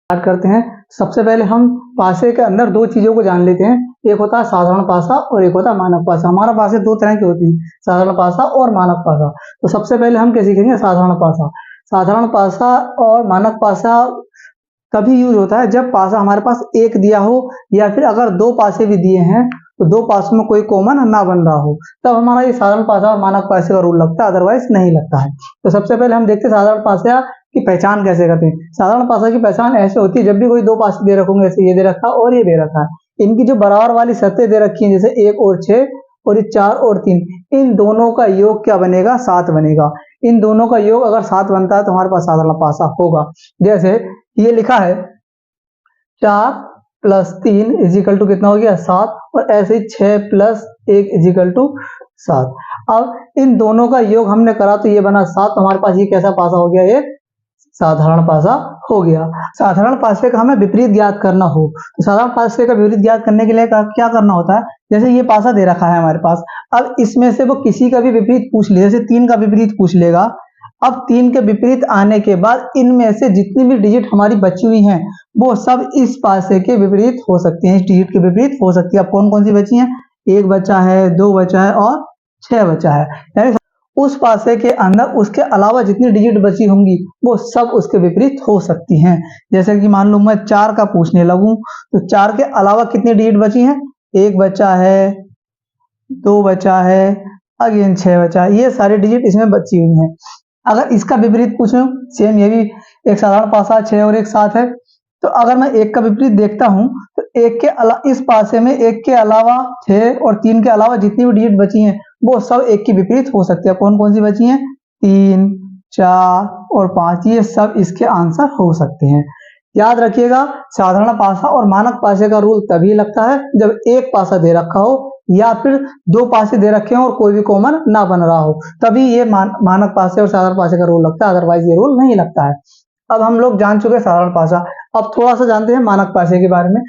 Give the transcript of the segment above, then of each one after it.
बात करते हैं। सबसे पहले हम पासे के अंदर दो चीजों को जान लेते हैं। एक होता है साधारण पासा और एक होता है मानक पासा। हमारा पासे दो तरह की होती है, साधारण पासा और मानक पासा। तो सबसे पहले हम क्या सीखेंगे? साधारण पासा। साधारण पासा और मानक पासा तभी यूज होता है जब पासा हमारे पास एक दिया हो, या फिर अगर दो पासे भी दिए हैं तो दो पासों में कोई कॉमन ना बन रहा हो, तब हमारा ये साधारण पासा और मानक पासे का रूल लगता है, अदरवाइज नहीं लगता है। तो सबसे पहले हम देखते हैं साधारण पासा की पहचान कैसे करते हैं। साधारण पासा की पहचान ऐसे होती है, जब भी कोई दो पासे दे रखे होंगे, जैसे ये दे रखा और ये दे रखा है, इनकी जो बराबर वाली सतह दे रखी है, जैसे 1 और 6 और ये 4 और 3, इन दोनों का योग क्या बनेगा? 7 बनेगा। इन दोनों का योग अगर 7 बनता है तो हमारे पास साधारण पासा होगा। जैसे ये लिखा है 4 प्लस 3 इजिकल टू कितना हो गया? 7, और ऐसे ही 6 प्लस 1 इजिकल टू 7। अब इन दोनों का योग हमने करा तो ये बना 7। हमारे पास ये कैसा पासा हो गया? ये साधारण पासा हो गया। साधारण पासे का हमें विपरीत ज्ञात करना हो तो साधारण पासे का विपरीत ज्ञात करने के लिए क्या करना होता है? जैसे ये पासा दे रखा है हमारे पास, अब इसमें से वो किसी का भी विपरीत पूछ ले, जैसे 3 का विपरीत पूछ लेगा। अब 3 के विपरीत आने के बाद इनमें से जितनी भी डिजिट हमारी बची हुई हैं वो सब इस पासे के विपरीत हो सकती हैं, इस डिजिट के विपरीत हो सकती है। अब कौन कौन सी बची हैं? 1 बचा है, 2 बचा है और 6 बचा है। यानी उस पासे के अंदर उसके अलावा जितनी डिजिट बची होंगी वो सब उसके विपरीत हो सकती हैं। जैसे कि मान लो मैं 4 का पूछने लगूं तो 4 के अलावा कितनी डिजिट बची हैं? 1 बचा है, 2 बचा है, अगेन 6 बचा है। ये सारी डिजिट इसमें बची हुई हैं। अगर इसका विपरीत पूछूं, सेम ये भी एक साधारण पासा 6 और 1 7 है, तो अगर मैं 1 का विपरीत देखता हूं तो 1 के अलावा इस पासे में 1 के अलावा 6 और 3 के अलावा जितनी भी डिजिट बची हैं वो सब 1 की विपरीत हो सकती है। कौन कौन सी बची हैं? 3, 4 और 5, ये सब इसके आंसर हो सकते हैं। याद रखिएगा, साधारण पासा और मानक पासे का रूल तभी लगता है जब एक पासा दे रखा हो या फिर दो पासे दे रखे हो और कोई भी कॉमन ना बन रहा हो, तभी ये मानक पासे और साधारण पासे का रूल लगता है, अदरवाइज ये रूल नहीं लगता है। अब हम लोग जान चुके साधारण पासा, अब थोड़ा सा जानते हैं मानक पासे के बारे में।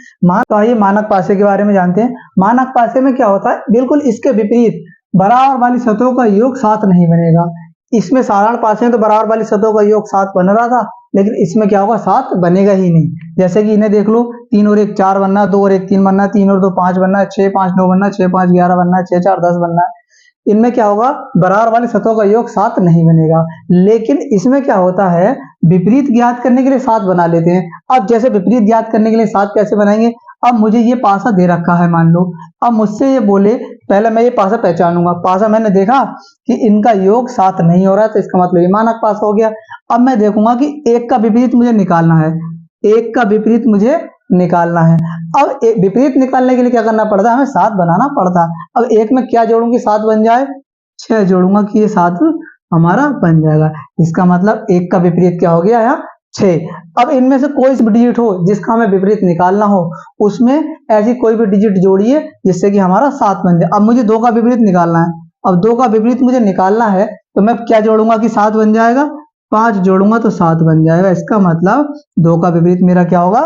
तो आइए मानक पासे के बारे में जानते हैं। मानक पासे में क्या होता है? बिल्कुल इसके विपरीत, बराबर वाली सतहों का योग 7 नहीं बनेगा। इसमें साधारण पासे में तो बराबर वाली सतहों का योग 7 बन रहा था, लेकिन इसमें क्या होगा? 7 बनेगा ही नहीं। जैसे कि इन्हें देख लो, 3 और 1 4 बनना, 2 और 1 3 बनना, 3 और 2 5 बनना, 6 5 9 बनना, 6 5 11 बनना, 6 4 10 बनना है। इनमें क्या होगा? बराबर वाली सतहों का योग 7 नहीं बनेगा। लेकिन इसमें क्या होता है? विपरीत ज्ञात करने के लिए 7 बना लेते हैं। अब जैसे विपरीत ज्ञात करने के लिए 7 कैसे बनाएंगे? अब मुझे ये पासा दे रखा है मान लो, अब मुझसे ये बोले, पहले मैं ये पासा पहचानूंगा। पासा मैंने देखा कि इनका योग 7 नहीं हो रहा है, तो इसका मतलब ये मानक पासा हो गया। अब मैं देखूंगा कि 1 का विपरीत मुझे निकालना है, 1 का विपरीत मुझे निकालना है। अब विपरीत निकालने के लिए क्या करना पड़ता है? हमें 7 बनाना पड़ता है। अब 1 में क्या जोड़ूंगी 7 बन जाए? 6 जोड़ूंगा कि ये 7 हमारा बन जाएगा। इसका मतलब 1 का विपरीत क्या हो गया? यहाँ 6। अब इनमें से कोई भी डिजिट हो जिसका हमें विपरीत निकालना हो, उसमें ऐसी कोई भी डिजिट जोड़िए जिससे कि हमारा 7 बन जाए। अब मुझे 2 का विपरीत निकालना है। अब 2 का विपरीत मुझे निकालना है तो मैं क्या जोड़ूंगा कि 7 बन जाएगा? 5 जोड़ूंगा तो 7 बन जाएगा। इसका मतलब 2 का विपरीत मेरा क्या होगा?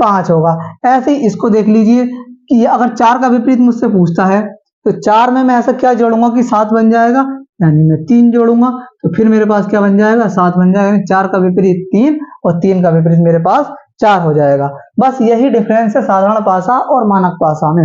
5 होगा। ऐसे ही इसको देख लीजिए कि अगर 4 का विपरीत मुझसे पूछता है तो 4 में मैं ऐसा क्या जोड़ूंगा कि 7 बन जाएगा? यानी मैं 3 जोड़ूंगा तो फिर मेरे पास क्या बन जाएगा? 7 बन जाएगा। 4 का विपरीत 3 और 3 का विपरीत मेरे पास 4 हो जाएगा। बस यही डिफरेंस है साधारण पासा और मानक पासा में।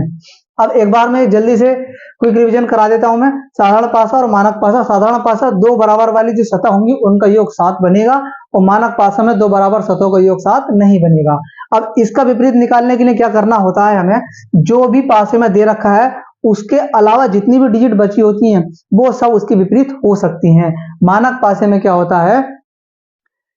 अब एक बार मैं जल्दी से क्विक रिवीजन करा देता हूं मैं। साधारण पासा और मानक पासा। साधारण पासा दो बराबर वाली जो सतह होंगी उनका योग 7 बनेगा, और मानक पासा में दो बराबर सतहों का योग 7 नहीं बनेगा। अब इसका विपरीत निकालने के लिए क्या करना होता है? हमें जो भी पासे में दे रखा है उसके अलावा जितनी भी डिजिट बची होती हैं वो सब उसके विपरीत हो सकती हैं। मानक पासे में क्या होता है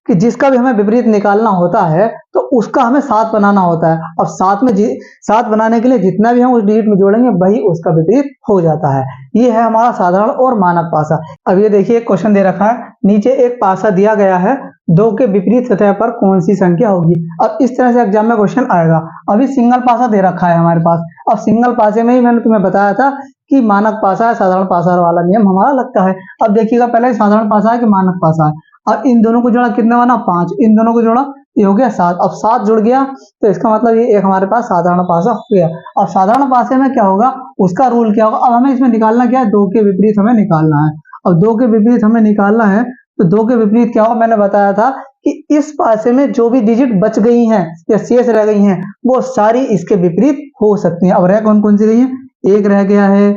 कि जिसका भी हमें विपरीत निकालना होता है तो उसका हमें 7 बनाना होता है। अब 7 बनाने के लिए जितना भी हम उस डिजिट में जोड़ेंगे वही उसका विपरीत हो जाता है। ये है हमारा साधारण और मानक पासा। अब ये देखिए क्वेश्चन दे रखा है, नीचे एक पासा दिया गया है, 2 के विपरीत सतह पर कौन सी संख्या होगी? अब इस तरह से एग्जाम में क्वेश्चन आएगा। अभी सिंगल पासा दे रखा है हमारे पास। अब सिंगल पासे में ही मैंने तुम्हें बताया था कि मानक पासा है साधारण पासा वाला नियम हमारा लगता है। अब देखिएगा, पहले साधारण पासा है कि मानक पासा है। अब इन दोनों को जोड़ा कितना बना? 5। इन दोनों को जोड़ा ये हो गया 7। अब 7 जुड़ गया तो इसका मतलब ये एक हमारे पास साधारण पासा हो गया। अब साधारण पासे में क्या होगा? उसका रूल क्या होगा? अब हमें इसमें निकालना क्या है? 2 के विपरीत हमें निकालना है। अब 2 के विपरीत हमें निकालना है तो 2 के विपरीत क्या होगा? मैंने बताया था कि इस पासे में जो भी डिजिट बच गई हैं या शेष रह गई हैं वो सारी इसके विपरीत हो सकती हैं। अब रह कौन कौन सी गई हैं? 1 रह गया है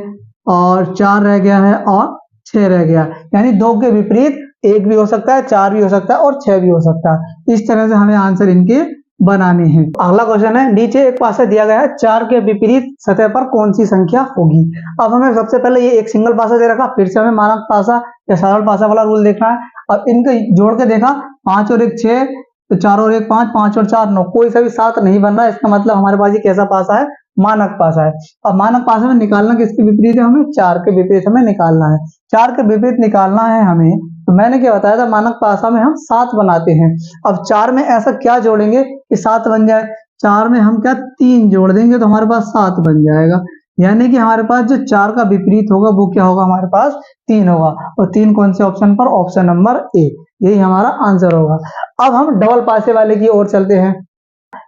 और 4 रह गया है और 6 रह गया, यानी 2 के विपरीत 1 भी हो सकता है, 4 भी हो सकता है और 6 भी हो सकता है। इस तरह से हमें आंसर इनके बनाने हैं। अगला क्वेश्चन है, नीचे एक पासा दिया गया है, 4 के विपरीत सतह पर कौन सी संख्या होगी। अब हमें सबसे पहले ये एक सिंगल पासा दे रखा, फिर से हमें मानक पासा या सरल पासा वाला रूल देखना है। अब इनको जोड़ के देखा, 5 और 1 6, तो 4 और 1 5, 5 और 4 9, कोई सा भी 7 नहीं बन रहा है। इसका मतलब हमारे पास ये कैसा पासा है? मानक पासा है। अब मानक पासा में निकालना किसके विपरीत है? हमें 4 के विपरीत हमें निकालना है। 4 के विपरीत निकालना है हमें, तो मैंने क्या बताया था, मानक पासा में हम 7 बनाते हैं। अब 4 में ऐसा क्या जोड़ेंगे कि 7 बन जाए? 4 में हम क्या 3 जोड़ देंगे तो हमारे पास 7 बन जाएगा, यानी कि हमारे पास जो 4 का विपरीत होगा वो क्या होगा? हमारे पास 3 होगा। और 3 कौन से ऑप्शन पर? ऑप्शन नंबर ए, यही हमारा आंसर होगा। अब हम डबल पासे वाले की ओर चलते हैं।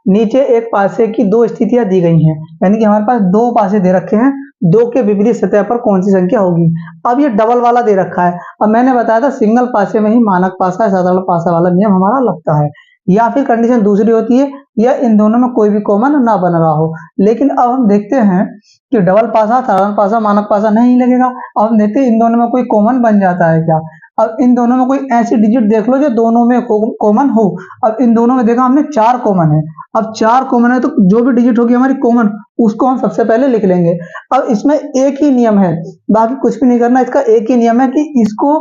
नीचे एक पासे की 2 स्थितियां दी गई हैं, यानी कि हमारे पास 2 पासे दे रखे हैं, 2 के विपरीत सतह पर कौन सी संख्या होगी। अब ये डबल वाला दे रखा है। अब मैंने बताया था सिंगल पासे में ही मानक पासा साधारण पासा वाला नियम हमारा लगता है, या फिर कंडीशन दूसरी होती है या इन दोनों में कोई भी कॉमन ना बन रहा हो। लेकिन अब हम देखते हैं कि डबल पासा साधारण पासा मानक पासा नहीं लगेगा। अब हम देखते हैं इन दोनों में कोई कॉमन बन जाता है क्या। अब इन दोनों में कोई ऐसी डिजिट देख लो जो दोनों में कॉमन हो। अब इन दोनों में देखा हमने 4 कॉमन है। अब 4 कॉमन है तो जो भी डिजिट होगी हमारी कॉमन, उसको हम सबसे पहले लिख लेंगे। अब इसमें एक ही नियम है, बाकी कुछ भी नहीं करना, इसका एक ही नियम है कि इसको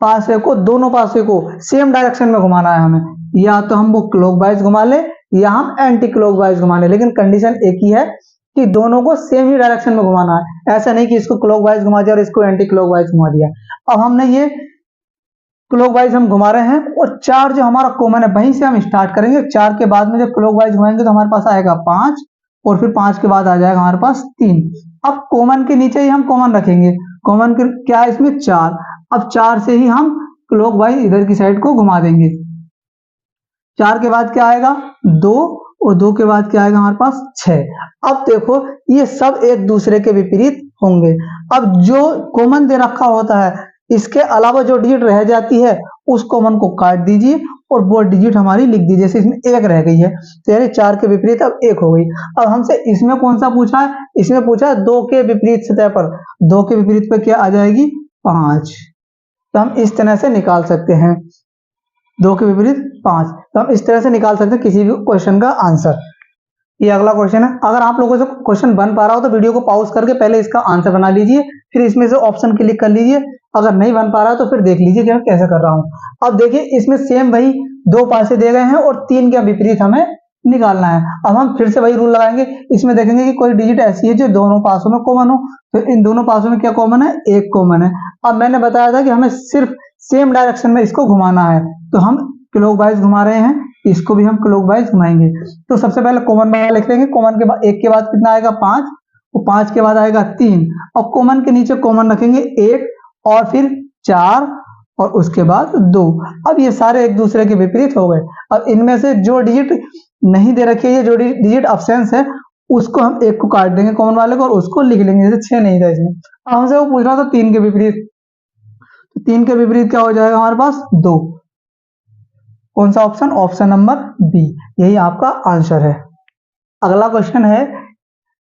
पासे को, दोनों पासे को सेम डायरेक्शन में घुमाना है हमें। या तो हम वो क्लॉकवाइज घुमा ले या हम एंटी क्लॉकवाइज घुमा ले, लेकिन कंडीशन एक ही है कि दोनों को सेम ही डायरेक्शन में घुमाना है। ऐसा नहीं कि इसको क्लॉकवाइज घुमा दिया और इसको एंटी क्लॉकवाइज घुमा दिया। अब हमने ये क्लॉकवाइज हम घुमा रहे हैं और 4 जो हमारा कॉमन है वहीं से हम स्टार्ट करेंगे। 4 के बाद में जब क्लॉकवाइज घुमाएंगे तो हमारे पास आएगा 5 और फिर 5 के बाद आ जाएगा हमारे पास 3। अब कॉमन के नीचे ही हम कॉमन रखेंगे। कॉमन क्या है इसमें? 4। अब 4 से ही हम क्लॉकवाइज इधर की साइड को घुमा देंगे। 4 के बाद क्या आएगा? 2 और 2 के बाद क्या आएगा हमारे पास? 6। अब देखो ये सब एक दूसरे के विपरीत होंगे। अब जो कॉमन दे रखा होता है, इसके अलावा जो डिजिट रह जाती है उस कॉमन को काट दीजिए और वो डिजिट हमारी लिख दीजिए। जैसे इसमें 1 रह गई है तो यानी 4 के विपरीत अब 1 हो गई। अब हमसे इसमें कौन सा पूछा है? इसमें पूछा है 2 के विपरीत सतह पर। 2 के विपरीत पे क्या आ जाएगी? 5। तो हम इस तरह से निकाल सकते हैं, 2 के विपरीत 5। तो हम इस तरह से निकाल सकते हैं किसी भी क्वेश्चन का आंसर। ये अगला क्वेश्चन है। अगर आप लोगों से क्वेश्चन बन पा रहा हो तो वीडियो को पॉज करके पहले इसका आंसर बना लीजिए, फिर इसमें से ऑप्शन क्लिक कर लीजिए। अगर नहीं बन पा रहा तो फिर देख लीजिए कि मैं कैसे कर रहा हूं। अब देखिए इसमें सेम वही 2 पासे दे गए हैं और 3 के विपरीत हमें निकालना है। अब हम फिर से वही रूल लगाएंगे। इसमें देखेंगे कि कोई डिजिट ऐसी है जो दोनों पासों में कॉमन हो, तो इन दोनों पासों में क्या कॉमन है? 1 कॉमन है। अब मैंने बताया था कि हमें सिर्फ सेम डायरेक्शन में इसको घुमाना है, तो हम क्लॉकवाइज घुमा रहे हैं, इसको भी हम क्लॉकवाइज घुमाएंगे। तो सबसे पहले कॉमन वाला लिख लेंगे। कॉमन के बाद 1 के बाद कितना आएगा? 5 और 5 के बाद आएगा 3 और कॉमन के नीचे कॉमन रखेंगे 1 और फिर 4 और उसके बाद 2। अब ये सारे एक दूसरे के विपरीत हो गए। अब इनमें से जो डिजिट नहीं दे रखी है, जो डिजिट अब्सेंस है, उसको हम 1 को काट देंगे कॉमन वाले को और उसको लिख लेंगे। जैसे 6 नहीं था इसमें, हमसे वो पूछ रहा था 3 के विपरीत, तो 3 के विपरीत क्या हो जाएगा हमारे पास? 2। कौन सा ऑप्शन? ऑप्शन नंबर बी, यही आपका आंसर है। अगला क्वेश्चन है,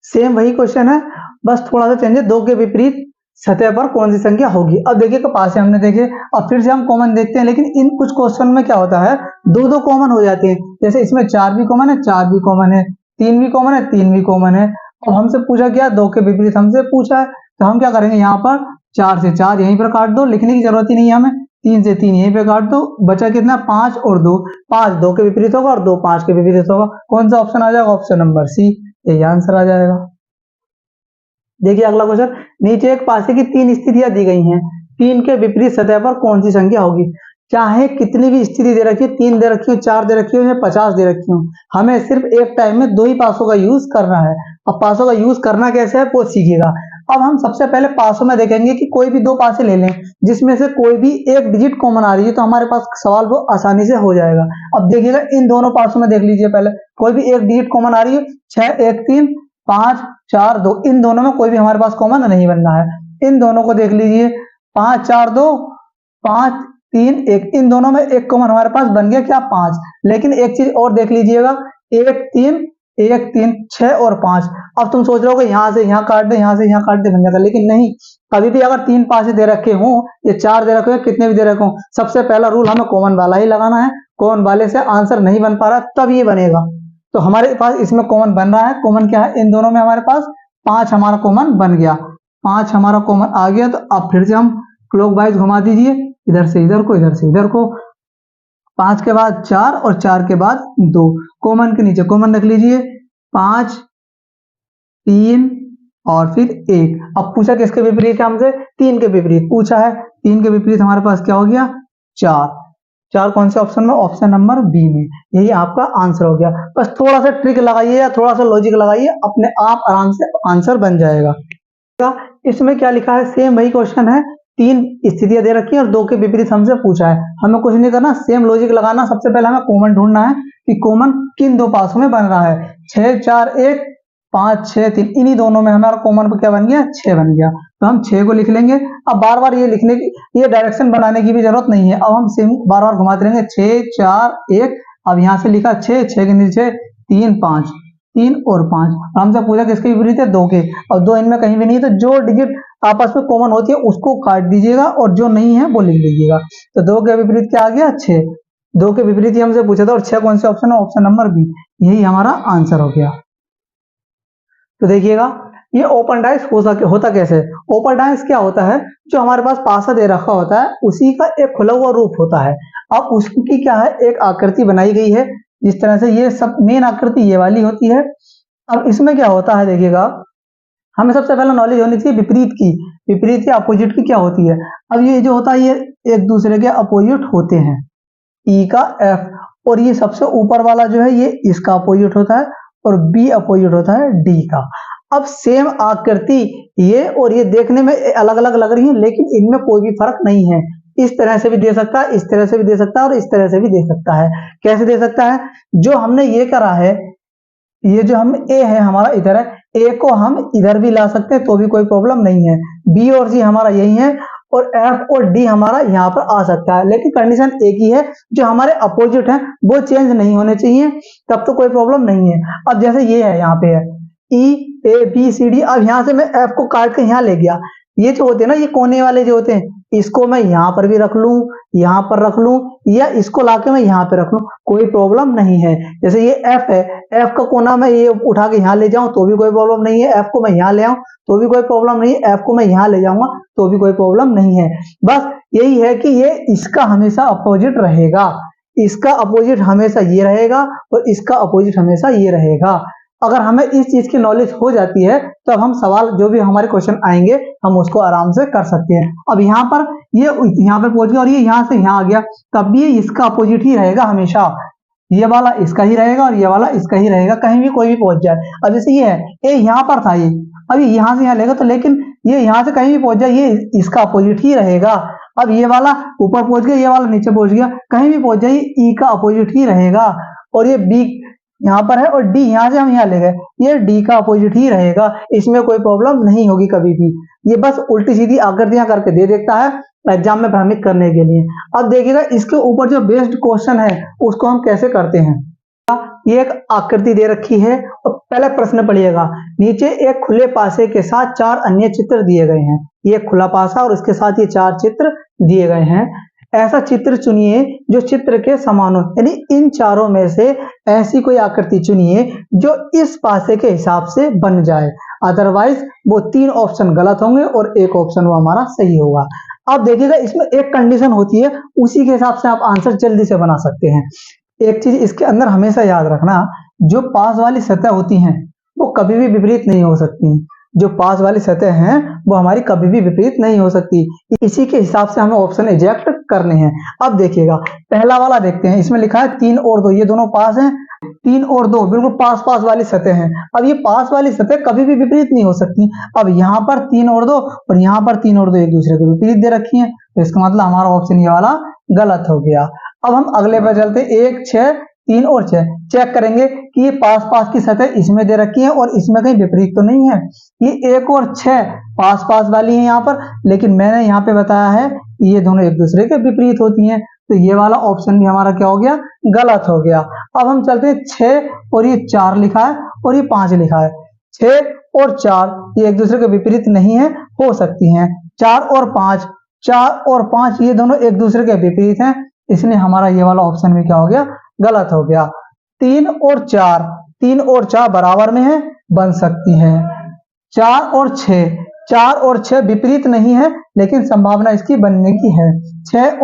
सेम वही क्वेश्चन है, बस थोड़ा सा चेंज है। 2 के विपरीत सतह पर कौन सी संख्या होगी। अब देखिए पासे हमने देखे और फिर से हम कॉमन देखते हैं, लेकिन इन कुछ क्वेश्चन में क्या होता है, 2 कॉमन हो जाते हैं। जैसे इसमें 4 भी कॉमन है, 4 भी कॉमन है, 3 भी कॉमन है, 3 भी कॉमन है। अब हमसे पूछा क्या? 2 के विपरीत हमसे पूछा है, तो हम क्या करेंगे? यहाँ पर 4 से 4 यहीं पर काट दो, लिखने की जरूरत ही नहीं है हमें। 3 से 3 यहीं पे काट दो, बचा कितना? 5 और 2। 5 2 के विपरीत होगा और 2 5 के विपरीत होगा। कौन सा ऑप्शन आ जाएगा? ऑप्शन नंबर सी, यही आंसर आ जाएगा। देखिए अगला क्वेश्चन, नीचे एक पासे की 3 स्थितियां दी गई हैं, 3 के विपरीत सतह पर कौन सी संख्या होगी। चाहे कितनी भी स्थिति दे रखी है, 3 दे रखी हो, 4 दे रखी हो या 50 दे रखी हो, हमें सिर्फ एक टाइम में 2 ही पासों का यूज करना है। अब पासों का यूज करना कैसे है वो सीखिएगा। अब हम सबसे पहले पासों में देखेंगे कि कोई भी 2 पासे ले लें जिसमें से कोई भी एक डिजिट कॉमन आ रही है, तो हमारे पास सवाल वो आसानी से हो जाएगा। अब देखिएगा इन दोनों पासों में देख लीजिए, पहले कोई भी एक डिजिट कॉमन आ रही है, 6 1 3 5 4 2, इन दोनों में कोई भी हमारे पास कॉमन नहीं बनना है। इन दोनों को देख लीजिए, 5 4 2 5 3 1, इन दोनों में एक कॉमन हमारे पास बन गया क्या 5। लेकिन एक चीज और देख लीजिएगा, 1 3 6 और 5। अब तुम सोच रहे हो कि यहाँ से यहाँ काट दे, यहाँ से यहाँ काट दे बन जाएगा, लेकिन नहीं, कभी भी अगर 3 5 दे रखे हों या 4 दे रखे हो, कितने भी दे रखे हो, सबसे पहला रूल हमें कॉमन वाला ही लगाना है। कॉमन वाले से आंसर नहीं बन पा रहा तब ये बनेगा। तो हमारे पास इसमें कॉमन बन रहा है। कॉमन क्या है, इन दोनों में हमारे पास 5 हमारा कॉमन बन गया, 5 हमारा कॉमन आ गया। तो अब फिर से हम क्लॉकवाइज घुमा दीजिए, इधर से इधर को, इधर से इधर को। 5 के बाद 4 और 4 के बाद 2, कॉमन के नीचे कॉमन रख लीजिए, 5 3 और फिर 1। अब पूछा किसके विपरीत है हमसे, 3 के विपरीत पूछा है। 3 के विपरीत हमारे पास क्या हो गया 4। 4 कौन से ऑप्शन में, ऑप्शन नंबर बी में। यही आपका आंसर हो गया। बस थोड़ा सा ट्रिक लगाइए या थोड़ा सा लॉजिक लगाइए, अपने आप आराम से आंसर बन जाएगा। इसमें क्या लिखा है, सेम वही क्वेश्चन है, 3 स्थितियां दे रखी है और 2 के विपरीत हमसे पूछा है। हमें कुछ नहीं करना, सेम लॉजिक लगाना। सबसे पहले हमें कॉमन ढूंढना है कि कॉमन किन दो पासों में बन रहा है। 6 4 1 5 6 3, इन्हीं दोनों में हमारा कॉमन क्या बन गया 6 बन गया। तो हम 6 को लिख लेंगे। अब बार बार ये लिखने की, ये डायरेक्शन बनाने की भी जरूरत नहीं है। अब हम सेम बार बार घुमाते रहेंगे, 6 4 1। अब यहां से लिखा 6 6 के नीचे 3 5, 3 और 5। हमसे पूछा किसके विपरीत है, 2 के। और 2 इनमें कहीं भी नहीं है, तो जो डिजिट आपस में कॉमन होती है उसको काट दीजिएगा और जो नहीं है वो लिख लीजिएगा। तो 2 के विपरीत क्या आ गया 6। 2 के विपरीत ही हमसे पूछा था और 6 कौन से ऑप्शन है, ऑप्शन नंबर बी। यही हमारा आंसर हो गया। तो देखिएगा ये ओपन डाइस होता कैसे। ओपन डाइस क्या होता है, जो हमारे पास पासा दे रखा होता है उसी का एक खुला हुआ रूप होता है। अब उसकी क्या है, एक आकृति बनाई गई है जिस तरह से, ये सब मेन आकृति ये वाली होती है। अब इसमें क्या होता है देखिएगा, हमें सबसे पहले नॉलेज होनी चाहिए विपरीत की। विपरीत या अपोजिट की क्या होती है। अब ये जो होता है ये एक दूसरे के अपोजिट होते हैं, ई का एफ, और ये सबसे ऊपर वाला जो है ये इसका अपोजिट होता है और बी अपोजिट होता है डी का। अब सेम आकृति ये और ये देखने में अलग अलग लग रही है, लेकिन इनमें कोई भी फर्क नहीं है। इस तरह से भी दे सकता है, इस तरह से भी दे सकता है और इस तरह से भी दे सकता है। कैसे दे सकता है, जो हमने ये करा है, ये जो हम ए है हमारा इधर है, ए को हम इधर भी ला सकते हैं तो भी कोई प्रॉब्लम नहीं है। बी और सी हमारा यही है और एफ और डी हमारा यहाँ पर आ सकता है, लेकिन कंडीशन एक ही है, जो हमारे अपोजिट है वो चेंज नहीं होने चाहिए, तब तो कोई प्रॉब्लम नहीं है। अब जैसे ये है, यहाँ पे है ई ए बी सी डी। अब यहाँ से मैं एफ को काट के यहाँ ले गया, ये जो होते हैं ना, ये कोने वाले जो होते हैं, इसको मैं यहाँ पर भी रख लूं, यहाँ पर रख लूं, या इसको लाके मैं यहाँ पे रख लूं, कोई प्रॉब्लम नहीं है। जैसे ये एफ है, एफ का कोना मैं ये उठा के यहाँ ले जाऊं तो भी कोई प्रॉब्लम नहीं है। एफ को मैं यहाँ ले आऊं तो भी कोई प्रॉब्लम नहीं है। एफ को मैं यहाँ ले जाऊंगा तो भी कोई प्रॉब्लम नहीं है। बस यही है कि ये इसका हमेशा अपोजिट रहेगा, इसका अपोजिट हमेशा ये रहेगा और इसका अपोजिट हमेशा ये रहेगा। अगर हमें इस चीज की नॉलेज हो जाती है तो अब हम सवाल जो भी हमारे क्वेश्चन आएंगे हम उसको आराम से कर सकते हैं। अब यहाँ पर ये यहाँ पर पहुंच गया और ये यहाँ से यहाँ आ गया, तब भी ये इसका अपोजिट ही रहेगा हमेशा। ये वाला इसका ही रहेगा और ये वाला इसका ही रहेगा, कहीं भी कोई भी पहुंच जाए। अब जैसे ये है, ये यहाँ पर था, ये अभी यहाँ से यहाँ लेगा तो, लेकिन ये यहाँ से कहीं भी पहुंच जाए ये इसका अपोजिट ही रहेगा। अब ये वाला ऊपर पहुंच गया, ये वाला नीचे पहुंच गया, कहीं भी पहुंच जाए ई का अपोजिट ही रहेगा। और ये बी यहाँ पर है और डी यहाँ से हम यहाँ ले गए, ये डी का अपोजिट ही रहेगा, इसमें कोई प्रॉब्लम नहीं होगी कभी भी। ये बस उल्टी सीधी आकृतियां करके दे देता है एग्जाम में भ्रमित करने के लिए। अब देखिएगा इसके ऊपर जो बेस्ड क्वेश्चन है उसको हम कैसे करते हैं। ये एक आकृति दे रखी है और पहले प्रश्न पढ़िएगा, नीचे एक खुले पासे के साथ 4 अन्य चित्र दिए गए हैं। ये खुला पासा और इसके साथ ये 4 चित्र दिए गए हैं। ऐसा चित्र चुनिए जो चित्र के समान हो, यानी इन चारों में से ऐसी कोई आकृति चुनिए जो इस पासे के हिसाब से बन जाए, अदरवाइज वो 3 ऑप्शन गलत होंगे और एक ऑप्शन वो हमारा सही होगा। अब देखिएगा इसमें एक कंडीशन होती है, उसी के हिसाब से आप आंसर जल्दी से बना सकते हैं। एक चीज इसके अंदर हमेशा याद रखना, जो पास वाली सतह होती हैं वो कभी भी विपरीत नहीं हो सकती। जो पास वाली सतह हैं वो हमारी कभी भी विपरीत नहीं हो सकती। इसी के हिसाब से हमें ऑप्शन इजेक्ट करने हैं। अब देखिएगा पहला वाला देखते हैं, इसमें लिखा है 3 और 2, ये दोनों पास हैं, 3 और 2 बिल्कुल पास पास वाली सतह हैं। अब ये पास वाली सतह कभी भी विपरीत नहीं हो सकती। अब यहाँ पर 3 और 2 और यहाँ पर 3 और 2 एक दूसरे को विपरीत दे रखी हैं, तो इसका मतलब हमारा ऑप्शन ये वाला गलत हो गया। अब हम अगले पर चलते, 1 6 3 और 6 चेक करेंगे कि ये पास पास की सतह इसमें दे रखी है और इसमें कहीं विपरीत तो नहीं है। ये 1 और 6 पास पास वाली है यहाँ पर, लेकिन मैंने यहाँ पे बताया है ये दोनों एक दूसरे के विपरीत होती हैं, तो ये वाला ऑप्शन भी हमारा क्या हो गया, गलत हो गया। अब हम चलते हैं 6 और ये 4 लिखा है और ये 5 लिखा है। 6 और 4 ये एक दूसरे के विपरीत नहीं है, हो सकती हैं। 4 और 5 ये दोनों एक दूसरे के विपरीत हैं, इसलिए हमारा ये वाला ऑप्शन भी क्या हो गया, गलत हो गया। 3 और 4 बराबर में है, बन सकती है। 4 और 6 विपरीत नहीं है, लेकिन संभावना इसकी बनने की है। 6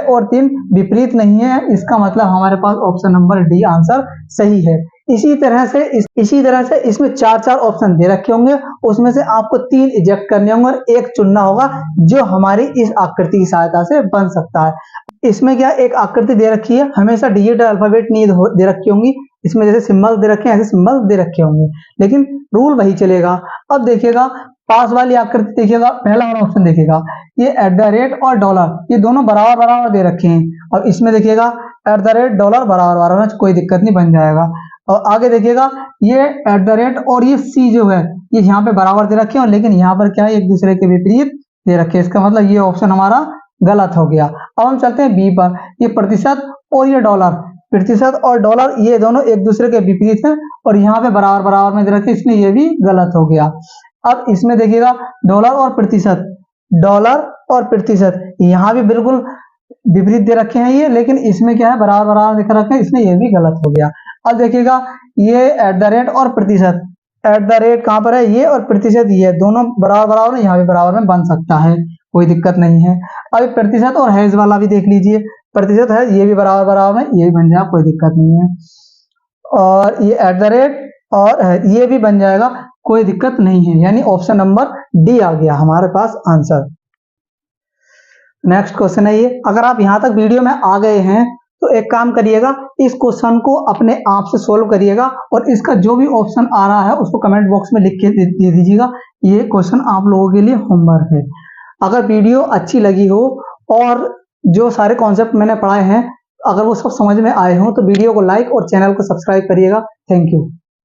और 3 विपरीत नहीं है, इसका मतलब हमारे पास ऑप्शन नंबर डी आंसर सही है। इसी तरह से इसमें 4 ऑप्शन दे रखे होंगे, उसमें से आपको 3 इजेक्ट करने होंगे और 1 चुनना होगा जो हमारी इस आकृति की सहायता से बन सकता है। इसमें क्या एक आकृति दे रखी है, हमेशा डिजिटल अल्फाबेट नहीं दे रखी होंगी, इसमें जैसे सिंबल दे रखे हैं ऐसे सिंबल दे रखे होंगे, लेकिन रूल वही चलेगा। अब देखिएगा पास वाली आकृति, देखिएगा पहला वाला ऑप्शन देखिएगा, ये @ और डॉलर ये दोनों बराबर बराबर दे रखे हैं, और इसमें देखिएगा @ डॉलर बराबर बराबर, कोई दिक्कत नहीं, बन जाएगा। और आगे देखिएगा ये @ और ये सी जो है ये यहाँ पे बराबर दे रखे हैं, लेकिन यहाँ पर क्या है, एक दूसरे के विपरीत दे रखे हैं, इसका मतलब ये ऑप्शन हमारा गलत हो गया। अब हम चलते हैं बी पर, ये प्रतिशत और ये डॉलर, प्रतिशत और डॉलर ये दोनों एक दूसरे के विपरीत हैं और यहाँ पे बराबर बराबर में दे रखे हैं, इसलिए ये भी गलत हो गया। अब इसमें देखिएगा डॉलर और प्रतिशत यहाँ भी बिल्कुल विपरीत दे रखे हैं ये, लेकिन इसमें क्या है, बराबर बराबर दिखा रखे हैं, इसलिए ये भी गलत हो गया। अब देखिएगा ये @ और प्रतिशत, कहाँ पर है, ये और प्रतिशत ये दोनों बराबर बराबर, यहाँ भी बराबर में बन सकता है, कोई दिक्कत नहीं है। अब प्रतिशत और हैज वाला भी देख लीजिए, प्रतिशत है ये भी बराबर बराबर में, ये भी बन जाएगा, कोई दिक्कत नहीं है। और ये @ और ये भी बन जाएगा, कोई दिक्कत नहीं है, यानी ऑप्शन नंबर डी आ गया हमारे पास आंसर। नेक्स्ट क्वेश्चन है ये, अगर आप यहाँ तक वीडियो में आ गए हैं तो एक काम करिएगा, इस क्वेश्चन को अपने आप से सोल्व करिएगा और इसका जो भी ऑप्शन आ रहा है उसको कमेंट बॉक्स में लिख के दे दीजिएगा। ये क्वेश्चन आप लोगों के लिए होमवर्क है। अगर वीडियो अच्छी लगी हो और जो सारे कॉन्सेप्ट मैंने पढ़ाए हैं अगर वो सब समझ में आए हो तो वीडियो को लाइक और चैनल को सब्सक्राइब करिएगा। Thank you.